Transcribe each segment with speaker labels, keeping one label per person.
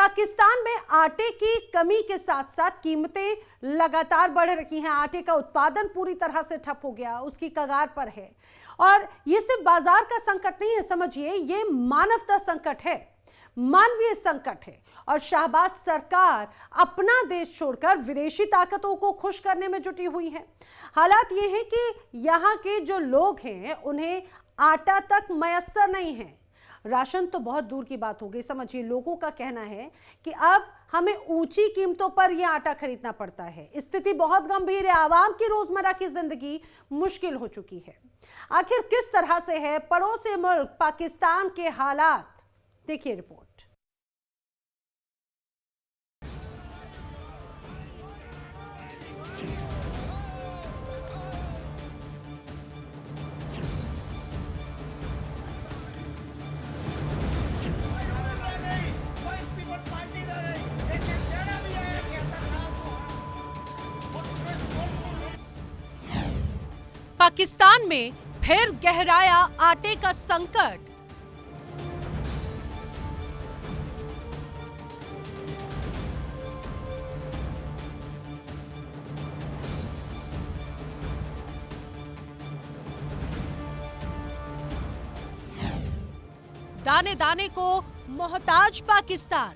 Speaker 1: पाकिस्तान में आटे की कमी के साथ साथ कीमतें लगातार बढ़ रही हैं। आटे का उत्पादन पूरी तरह से ठप हो गया, उसकी कगार पर है। और ये सिर्फ बाजार का संकट नहीं है, समझिए ये मानवता संकट है, मानवीय संकट है। और शाहबाज सरकार अपना देश छोड़कर विदेशी ताकतों को खुश करने में जुटी हुई है। हालात ये है कि यहाँ के जो लोग हैं उन्हें आटा तक मयस्सर नहीं है। राशन तो बहुत दूर की बात हो गई। समझिए लोगों का कहना है कि अब हमें ऊंची कीमतों पर यह आटा खरीदना पड़ता है। स्थिति बहुत गंभीर है, आवाम की रोजमर्रा की जिंदगी मुश्किल हो चुकी है। आखिर किस तरह से है पड़ोसी मुल्क पाकिस्तान के हालात, देखिए रिपोर्ट। पाकिस्तान में फिर गहराया आटे का संकट। दाने दाने को मोहताज पाकिस्तान।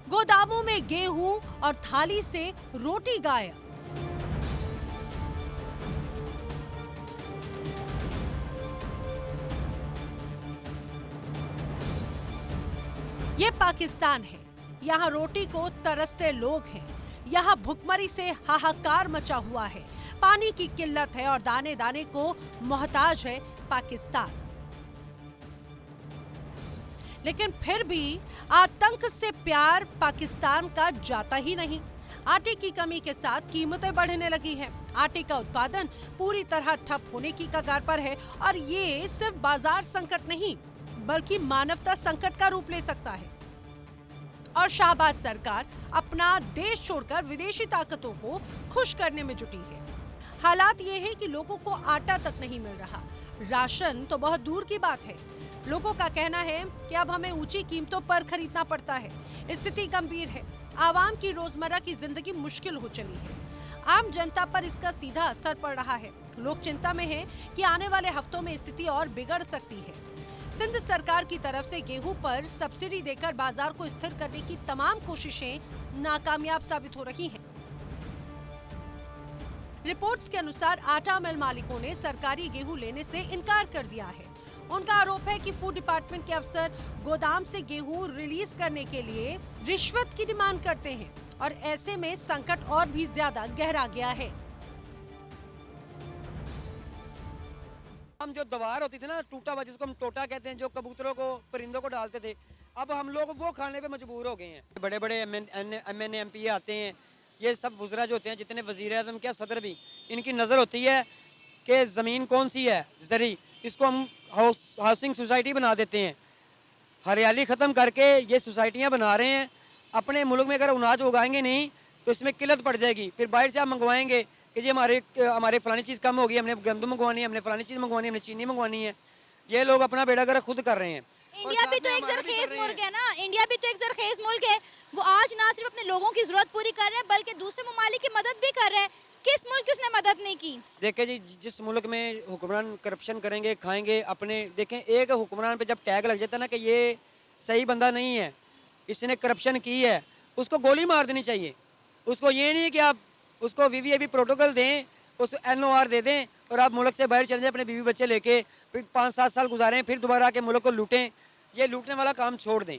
Speaker 1: गोदामों में गेहूं और थाली से रोटी गायब। ये पाकिस्तान है, यहाँ रोटी को तरसते लोग हैं। यहाँ भुखमरी से हाहाकार मचा हुआ है, पानी की किल्लत है और दाने दाने को मोहताज है पाकिस्तान। लेकिन फिर भी आतंक से प्यार पाकिस्तान का जाता ही नहीं। आटे की कमी के साथ कीमतें बढ़ने लगी हैं। आटे का उत्पादन पूरी तरह ठप होने की कगार पर है और ये सिर्फ बाजार संकट नहीं बल्कि मानवता संकट का रूप ले सकता है। और शाहबाज सरकार अपना देश छोड़कर विदेशी ताकतों को खुश करने में जुटी है। हालात ये है कि लोगों को आटा तक नहीं मिल रहा, राशन तो बहुत दूर की बात है। लोगों का कहना है कि अब हमें ऊंची कीमतों पर खरीदना पड़ता है। स्थिति गंभीर है, आवाम की रोजमर्रा की जिंदगी मुश्किल हो चली है। आम जनता पर इसका सीधा असर पड़ रहा है। लोग चिंता में हैं कि आने वाले हफ्तों में स्थिति और बिगड़ सकती है। सिंध सरकार की तरफ से गेहूं पर सब्सिडी देकर बाजार को स्थिर करने की तमाम कोशिशें नाकामयाब साबित हो रही हैं। रिपोर्ट्स के अनुसार आटा मिल मालिकों ने सरकारी गेहूं लेने से इनकार कर दिया है। उनका आरोप है कि फूड डिपार्टमेंट के अफसर गोदाम से गेहूं रिलीज करने के लिए रिश्वत की डिमांड करते हैं और ऐसे में संकट और भी ज्यादा गहरा गया है।
Speaker 2: हम जो दवार होती थी ना, टूटा हुआ जिसको हम टोटा कहते हैं, जो कबूतरों को परिंदों को डालते थे, अब हम लोग वो खाने पे मजबूर हो गए हैं। बड़े बड़े एमएनए एमपी आते हैं, ये सब वज़रा जो होते हैं, जितने वज़ीर आज़म क्या सदर भी, इनकी नज़र होती है कि ज़मीन कौन सी है ज़री, इसको हम हाउसिंग सोसाइटी बना देते हैं। हरियाली ख़त्म करके ये सोसाइटियाँ बना रहे हैं। अपने मुल्क में अगर अनाज उगाएंगे नहीं तो इसमें किल्लत पड़ जाएगी। फिर बाहर से आप मंगवाएंगे कि जी हमारे फलानी चीज़ कम होगी, हमने गंदम मंगवानी है, हमने फलानी चीज़ मंगवानी है, हमने चीनी मंगवानी है। ये लोग अपना बेड़ा गर्क खुद कर रहे हैं।
Speaker 3: इंडिया भी तो एक ज़रख़ेज़ मुल्क है ना, इंडिया भी तो एक ज़रख़ेज़ मुल्क है। वो आज ना सिर्फ अपने लोगों की ज़रूरत पूरी कर रहे हैं बल्कि दूसरे ममालिक की मदद भी कर रहे हैं। किस मुल्क की उसने मदद नहीं की?
Speaker 2: देखें जी, जिस मुल्क में हुक्मरान करप्शन करेंगे, खाएंगे अपने, देखें एक हुक्मरान पे जब टैग लग जाता है ना कि ये सही बंदा नहीं है, इसने करप्शन की है, उसको गोली मार देनी चाहिए। उसको ये नहीं कि आप उसको वीवीआईपी प्रोटोकॉल दें, उस एनओआर दे दें और आप मुल्क से बाहर चले जाएं अपने बीवी बच्चे लेके, फिर 5-7 साल गुजारें, फिर दोबारा आके मुल्क को लूटें। ये लूटने वाला काम छोड़ दें,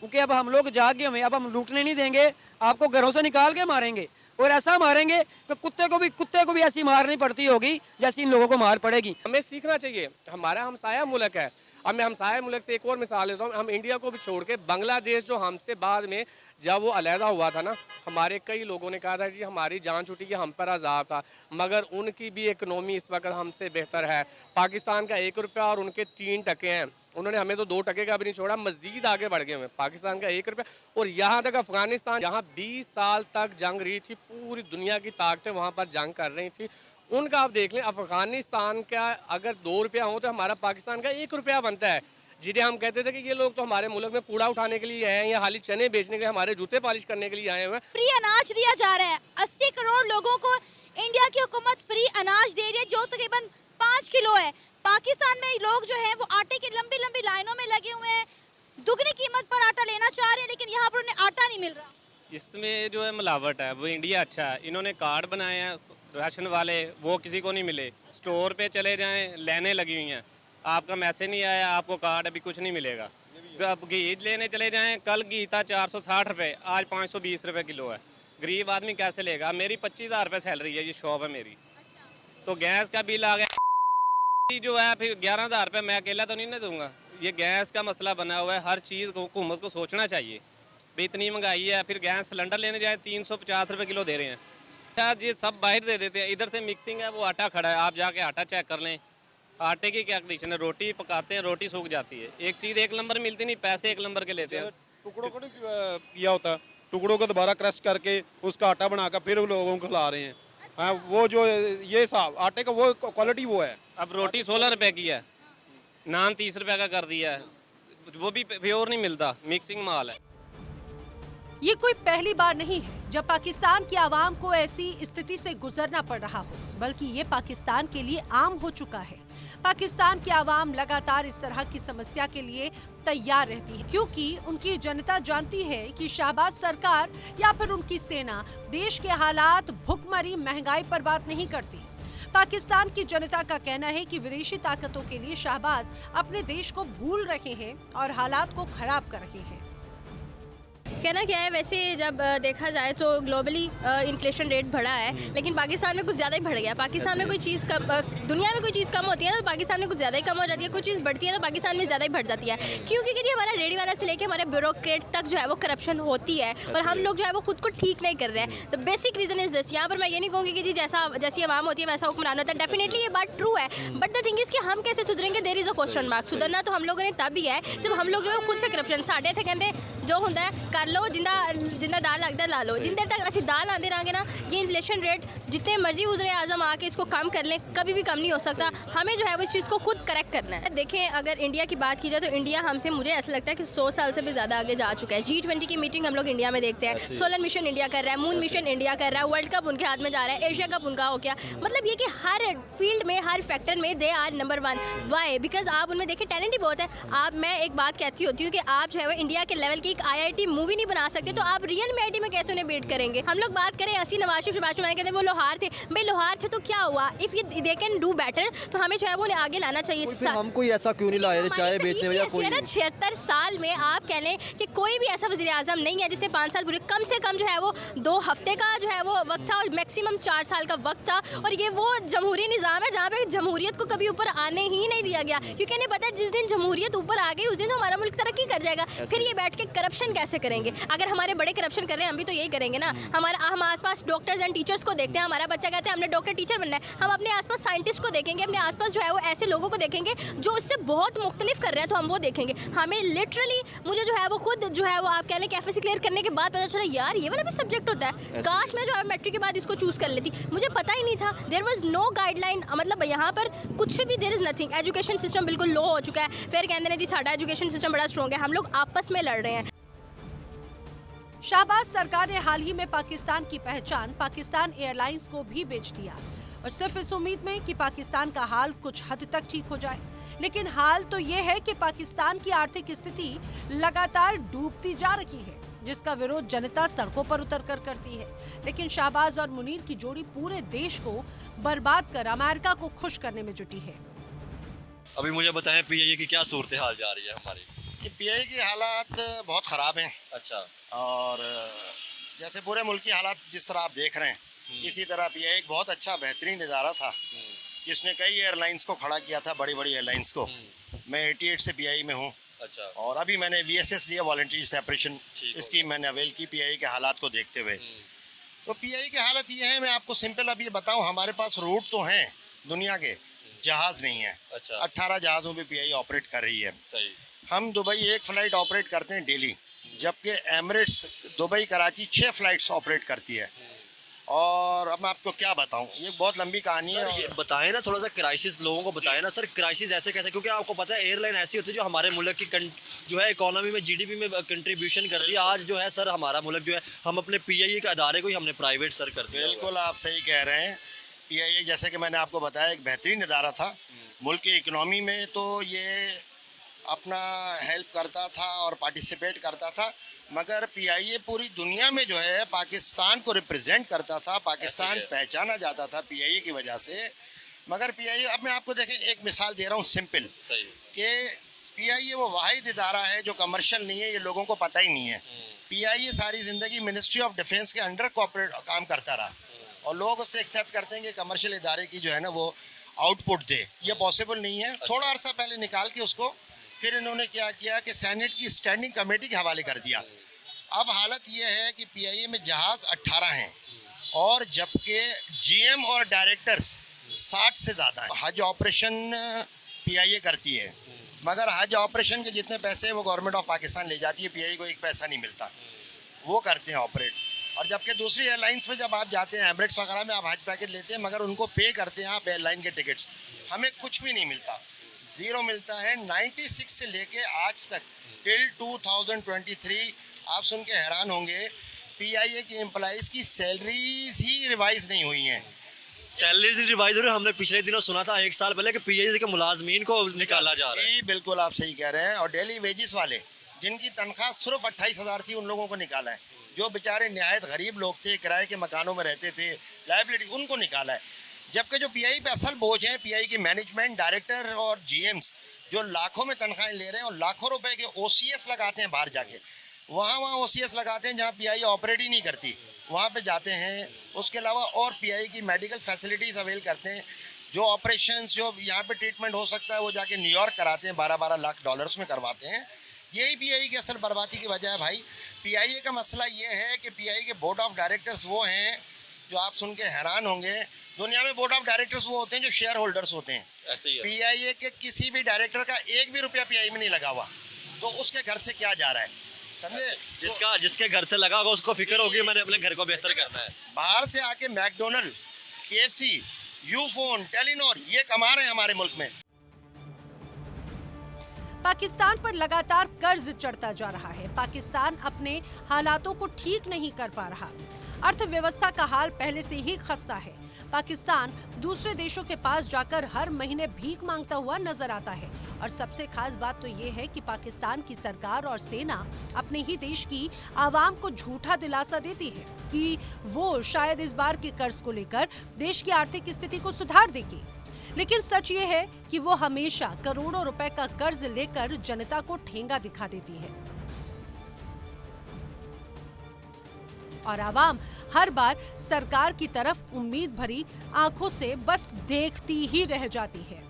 Speaker 2: क्योंकि अब हम लोग जाग गए हुए, अब हम लूटने नहीं देंगे, आपको घरों से निकाल के मारेंगे और ऐसा मारेंगे कि कुत्ते को भी ऐसी मार नहीं पड़ती होगी जैसी इन लोगों को मार पड़ेगी।
Speaker 4: हमें सीखना चाहिए, हमारा हमसाया मुल्क है। अब मैं हमसाया मुल्क से एक और मिसाल लेता हूँ। हम इंडिया को भी छोड़ के बांग्लादेश, जो हमसे बाद में जब वो अलहदा हुआ था ना, हमारे कई लोगों ने कहा था जी हमारी जान छूटी, कि हम पर अजाब था, मगर उनकी भी इकनॉमी इस वक्त हमसे बेहतर है। पाकिस्तान का 1 रुपया और उनके 3 टके हैं। उन्होंने हमें तो 2 टके का भी नहीं छोड़ा, मज़ीद आगे बढ़ गए हुए। पाकिस्तान का 1 रुपया, और यहाँ तक अफगानिस्तान, जहाँ 20 साल तक जंग रही थी, पूरी दुनिया की ताकतें वहाँ पर जंग कर रही थी, उनका आप देख लें, अफगानिस्तान का अगर 2 रुपया हो तो हमारा पाकिस्तान का 1 रुपया बनता है। जिन्हें हम कहते थे कि ये लोग तो हमारे मुल्क में कूड़ा उठाने के लिए आए हैं या खाली चने बेचने के लिए, हमारे जूते पॉलिश करने के लिए आए हुए हैं।
Speaker 3: फ्री अनाज दिया जा रहा है, 80 करोड़ लोगों को इंडिया की हुकूमत फ्री अनाज दे रही है जो तकरीबन 5 किलो है। पाकिस्तान में लोग जो है वो आटे की लंबी लंबी लाइनों में लगे हुए हैं, दुगनी कीमत पर आटा लेना चाह रहे हैं, लेकिन यहाँ पर उन्हें आटा नहीं मिल रहा।
Speaker 5: इसमें जो है मिलावट है, वो इंडिया अच्छा है। इन्होंने कार्ड बनाए हैं राशन वाले, वो किसी को नहीं मिले। स्टोर पे चले जाएं, लाइनें लगी हुई हैं, आपका मैसेज नहीं आया, आपको कार्ड अभी कुछ नहीं मिलेगा। अब घी लेने चले जाएं, कल घी था 460 रुपये, आज 520 रुपये किलो है। गरीब आदमी कैसे लेगा? मेरी 25,000 रुपये सैलरी है, ये शॉप है मेरी। तो गैस का बिल आ गया जो है, फिर 11,000 रुपये मैं अकेला तो नहीं ना दूंगा। ये गैस का मसला बना हुआ है, हर चीज़ को हुकूमत को सोचना चाहिए। भाई इतनी महंगाई है, फिर गैस सिलेंडर लेने जाए 350 रुपये किलो दे रहे हैं। शायद ये सब बाहर दे देते हैं, इधर से मिक्सिंग है, वो आटा खड़ा है, आप जाके आटा चेक कर लें। आटे की क्या कंडीशन है? रोटी पकाते हैं, रोटी सूख जाती है। एक चीज़ 1 नंबर मिलती नहीं, पैसे 1 नंबर के लेते हैं।
Speaker 6: टुकड़ों को नहीं किया होता, टुकड़ों को दोबारा क्रश करके उसका आटा बनाकर फिर लोगों को खिला रहे हैं। हाँ, वो जो ये साहब आटे का वो क्वालिटी वो है।
Speaker 5: अब रोटी 16 रुपए की है, नान 30 रुपए का कर दिया है, वो भी प्योर नहीं मिलता, मिक्सिंग माल है।
Speaker 1: ये कोई पहली बार नहीं है जब पाकिस्तान की आवाम को ऐसी स्थिति से गुजरना पड़ रहा हो, बल्कि ये पाकिस्तान के लिए आम हो चुका है। पाकिस्तान की आवाम लगातार इस तरह की समस्या के लिए तैयार रहती है, क्योंकि उनकी जनता जानती है कि शहबाज सरकार या फिर उनकी सेना देश के हालात, भुखमरी, महंगाई पर बात नहीं करती। पाकिस्तान की जनता का कहना है कि विदेशी ताकतों के लिए शहबाज अपने देश को भूल रहे हैं और हालात को खराब कर रहे हैं।
Speaker 7: कहना क्या है, वैसे जब देखा जाए तो ग्लोबली इन्फ्लेशन रेट बढ़ा है, लेकिन पाकिस्तान में कुछ ज़्यादा ही बढ़ गया। पाकिस्तान में कोई चीज़ कम, दुनिया में कोई चीज़ कम होती है तो पाकिस्तान में कुछ ज़्यादा ही कम हो जाती है, कुछ चीज़ बढ़ती है तो पाकिस्तान में ज़्यादा ही बढ़ जाती है। क्योंकि जी हमारा रेडी वाला से लेकर हमारे ब्यूरोक्रेट तक जो है वो करप्शन होती है और हम लोग जो है वो खुद को ठीक नहीं कर रहे हैं। तो बेसिक रीज़न इज दिस। यहाँ पर मैं ये नहीं कहूँगी कि जी जैसी आवाम होती है वैसा हुक्मरान होता है, डेफिनेटली ये बात ट्रू है, बट द थिंग इज़ कि हम कैसे सुधरेंगे, there is a question mark. सुधरना तो हम लोगों ने तभी है जब हम लोग जो है खुद से करप्शन साढ़े थे कहते जो होंगे कर लो, जिंदा दाल लगता ला लो। जिन देर तक असं दाल आते रहेंगे ना, ये इन्फ्लेशन रेट जितने मर्जी वज़ीर आज़म आके इसको कम कर लें, कभी भी कम नहीं हो सकता। हमें जो है वो इस चीज़ को खुद करेक्ट करना है। देखें, अगर इंडिया की बात की जाए तो इंडिया हमसे, मुझे ऐसा लगता है कि 100 साल से भी ज़्यादा आगे जा चुका है। G20 की मीटिंग हम लोग इंडिया में देखते हैं, सोलर मिशन इंडिया कर रहा है, मून मिशन इंडिया कर रहा है, वर्ल्ड कप उनके हाथ में जा रहा है, एशिया कप उनका हो गया। मतलब ये कि हर फील्ड में, हर फैक्टर में they are number 1। Why? Because आप उनमें देखें टैलेंट ही बहुत है। आप, मैं एक बात कहती होती हूँ कि आप जो है वो इंडिया के लेवल की एक IIT मूवी नहीं बना सकते, तो आप रियल में IIT में कैसे उन्हें बीट करेंगे? हम लोग बात करें ऐसी नवाज शरीफ कहते हैं वो लोहार थे, भाई लोहार थे तो क्या हुआ? If they can do better तो हमें जो है वो उन्हें आगे लाना चाहिए।
Speaker 8: हम कोई ऐसा क्यों नहीं लाए चाय बेचने में या कोई
Speaker 7: 76 साल में आप कह लें कि कोई भी ऐसा वज़ीर आज़म नहीं है जिसने 5 साल पूरे, कम से कम जो है वो 2 हफ्ते का जो है वो वक्त था और मैक्सिमम 4 साल का वक्त था। और ये वो जमहूरी निज़ाम है जहाँ पे जमहूरियत को कभी ऊपर आने ही नहीं दिया गया, क्योंकि इन्हें पता है जिस दिन जमहूरियत ऊपर आ गई उस दिन तो हमारा मुल्क तरक्की कर जाएगा। फिर ये बैठ के करप्शन कैसे करेंगे? अगर हमारे बड़े करप्शन कर रहे हैं, हम भी तो यही करेंगे ना। हम आसपास डॉक्टर्स एंड टीचर्स को देखते हैं, हमारा बच्चा कहता है हमने डॉक्टर टीचर बनना है, हम अपने आसपास साइंटिस्ट को देखेंगे, अपने आसपास जो है वो ऐसे लोगों को देखेंगे जो उससे बहुत मुख्तलिफ कर रहे हैं, तो हम वो देखेंगे। हमें लिटरली, मुझे जो है वो खुद जो है वो आप कह लें कैफे से क्लियर करने के बाद पता चला यार ये वाला भी सब्जेक्ट होता है। काश मैं जो है मैट्रिक के बाद इसको चूज़ कर लेती, मुझे पता ही नहीं था। देयर वाज नो गाइडलाइन, मतलब यहाँ पर कुछ भी, there is nothing. Education system बिल्कुल लो हो चुका है। फिर कहते हैं जी साडा एजुकेशन सिस्टम बड़ा स्ट्रॉन्ग है, हम लोग आपस में लड़ रहे हैं।
Speaker 1: शहबाज सरकार ने हाल ही में पाकिस्तान की पहचान पाकिस्तान एयरलाइंस को भी बेच दिया, और सिर्फ इस उम्मीद में कि पाकिस्तान का हाल कुछ हद तक ठीक हो जाए। लेकिन हाल तो ये है कि पाकिस्तान की आर्थिक स्थिति लगातार डूबती जा रही है, जिसका विरोध जनता सड़कों पर उतरकर करती है। लेकिन शहबाज और मुनीर की जोड़ी पूरे देश को बर्बाद कर अमेरिका को खुश करने में जुटी है।
Speaker 8: अभी मुझे बताएं PIA की क्या सूरत हाल जा रही है हमारी?
Speaker 9: PIA की हालात बहुत ख़राब हैं।
Speaker 8: अच्छा।
Speaker 9: और जैसे पूरे मुल्क की हालात जिस तरह आप देख रहे हैं, इसी तरह PIA एक बहुत अच्छा बेहतरीन इदारा था जिसने कई एयरलाइंस को खड़ा किया था, बड़ी बड़ी एयरलाइंस को। मैं 88 से PIA में हूँ।
Speaker 8: अच्छा।
Speaker 9: और अभी मैंने VSS लिया, वॉलंटरी सेपरेशन स्कीम मैंने अवेल की PIA के हालात को देखते हुए। तो PIA की हालत ये है, मैं आपको सिंपल अभी बताऊँ, हमारे पास रूट तो हैं दुनिया के, जहाज़ नहीं है।
Speaker 8: अच्छा।
Speaker 9: 18 जहाज़ों पर PIA ऑपरेट कर रही है।
Speaker 8: सही।
Speaker 9: हम दुबई एक फ़्लाइट ऑपरेट करते हैं डेली, जबकि Emirates Dubai Karachi 6 flights operate करती है। और अब मैं आपको क्या बताऊं, ये बहुत लंबी कहानी है।
Speaker 8: सर ये बताएं ना, थोड़ा सा क्राइसिस लोगों को बताएं ना सर, क्राइसिस ऐसे कैसे, क्योंकि आपको पता है एयरलाइन ऐसी होती है जो हमारे मुल्क की जो है इकोनॉमी में, जीडीपी में कंट्रीब्यूशन करती है। आज जो है सर हमारा मुल्क जो है, हम अपने पीआईए के अदारे को ही हमने प्राइवेट सर कर दिया।
Speaker 9: बिल्कुल आप सही कह रहे हैं। पीआईए जैसे कि मैंने आपको बताया एक बेहतरीन इदारा था मुल्क की इकोनॉमी में, तो ये अपना हेल्प करता था और पार्टिसिपेट करता था, मगर पीआईए पूरी दुनिया में जो है पाकिस्तान को रिप्रेजेंट करता था, पाकिस्तान पहचाना जाता था पीआईए की वजह से। मगर पीआईए, अब मैं आपको देखें एक मिसाल दे रहा हूँ सिंपल, कि पीआईए वो वाहिद इदारा है जो कमर्शियल नहीं है, ये लोगों को पता ही नहीं है। पीआईए सारी ज़िंदगी मिनिस्ट्री ऑफ डिफेंस के अंडर कॉर्पोरेट काम करता रहा और लोग उससे एक्सेप्ट करते हैं कि कमर्शियल इदारे की जो है ना वो आउटपुट दे। ये पॉसिबल नहीं है। थोड़ा अर्सा पहले निकाल के उसको फिर इन्होंने क्या किया कि सेनेट की स्टैंडिंग कमेटी के हवाले कर दिया। अब हालत ये है कि पीआईए में जहाज़ 18 हैं और जबकि जीएम और डायरेक्टर्स 60 से ज़्यादा हैं। हज ऑपरेशन पीआईए करती है, मगर हज ऑपरेशन के जितने पैसे वो गवर्नमेंट ऑफ पाकिस्तान ले जाती है, पीआईए को एक पैसा नहीं मिलता, वो करते हैं ऑपरेट। और जबकि दूसरी एयरलाइंस में जब आप जाते हैं, एमरेट्स वगैरह में आप हज पैकेज लेते हैं, मगर उनको पे करते हैं आप एयरलाइन के टिकट्स, हमें कुछ भी नहीं मिलता, ज़ीरो मिलता है। 96 से लेके आज तक टिल 2023 आप सुन के हैरान होंगे, पीआईए के एम्प्लॉइज़ की सैलरीज ही रिवाइज नहीं हुई हैं।
Speaker 8: सैलरीज रिवाइज हो रही है। हमने पिछले दिनों सुना था 1 साल पहले कि पीआईए के मुलाजमीन को निकाला जा रहा है।
Speaker 9: जी बिल्कुल आप सही कह रहे हैं। और डेली वेजिस वाले जिनकी तनख्वाह सिर्फ 28,000 थी, उन लोगों को निकाला है। जो बेचारे निहायत गरीब लोग थे, किराए के मकानों में रहते थे, लाइबिलिटी, उनको निकाला है। जबकि जो पीआई पे असल बोझ है, पीआई की मैनेजमेंट, डायरेक्टर और जीएम्स जो लाखों में तनख्वाहें ले रहे हैं और लाखों रुपए के ओसीएस लगाते हैं बाहर जाके, वहाँ ओसीएस लगाते हैं जहाँ पीआई ऑपरेट ही नहीं करती, वहाँ पे जाते हैं। उसके अलावा और पीआई की मेडिकल फैसिलिटीज़ अवेल करते हैं। जो ऑपरेशंस जो यहाँ पे ट्रीटमेंट हो सकता है वो जाके न्यूयॉर्क कराते हैं, 12-12 लाख डॉलर्स में करवाते हैं। यही पीआई की असल बर्बादी की वजह है भाई। पीआईए का मसला ये है कि पीआई के बोर्ड ऑफ डायरेक्टर्स वो हैं जो आप सुन के हैरान होंगे, दुनिया में बोर्ड ऑफ डायरेक्टर्स वो होते हैं जो शेयर होल्डर्स होते हैं।
Speaker 8: ऐसे ही है।
Speaker 9: पीआईए के किसी भी डायरेक्टर का एक भी रुपया पीआई में नहीं लगा हुआ, तो उसके घर से क्या जा रहा है, समझे?
Speaker 8: जिसके घर से लगा होगा उसको फिक्र होगी मैंने अपने घर को बेहतर करना है।
Speaker 9: बाहर से आके मैकडोनल्ड, केएफसी, यूफोन, टेलीनॉर ये कमा रहे हैं हमारे मुल्क में।
Speaker 1: पाकिस्तान पर लगातार कर्ज चढ़ता जा रहा है। पाकिस्तान अपने हालातों को ठीक नहीं कर पा रहा। अर्थव्यवस्था का हाल पहले से ही खस्ता है। पाकिस्तान दूसरे देशों के पास जाकर हर महीने भीख मांगता हुआ नजर आता है। और सबसे खास बात तो ये है कि पाकिस्तान की सरकार और सेना अपने ही देश की आवाम को झूठा दिलासा देती है कि वो शायद इस बार के कर्ज को लेकर देश की आर्थिक स्थिति को सुधार देगी। लेकिन सच ये है कि वो हमेशा करोड़ों रुपए का कर्ज लेकर जनता को ठेंगा दिखा देती है और आवाम हर बार सरकार की तरफ उम्मीद भरी आंखों से बस देखती ही रह जाती है।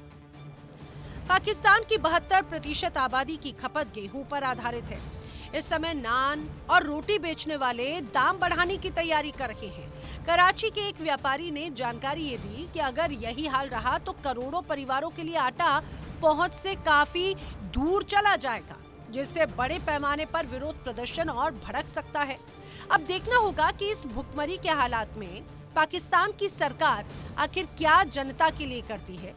Speaker 1: पाकिस्तान की 72% आबादी की खपत गेहूं पर आधारित है। इस समय नान और रोटी बेचने वाले दाम बढ़ाने की तैयारी कर रहे हैं। कराची के एक व्यापारी ने जानकारी ये दी कि अगर यही हाल रहा तो करोड़ों परिवारों के लिए आटा पहुंच से काफी दूर चला जाएगा, जिससे बड़े पैमाने पर विरोध प्रदर्शन और भड़क सकता है। अब देखना होगा कि इस भुखमरी के हालात में पाकिस्तान की सरकार आखिर क्या जनता के लिए करती है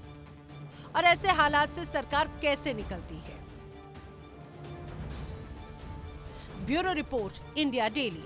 Speaker 1: और ऐसे हालात से सरकार कैसे निकलती है। Bureau report, India daily.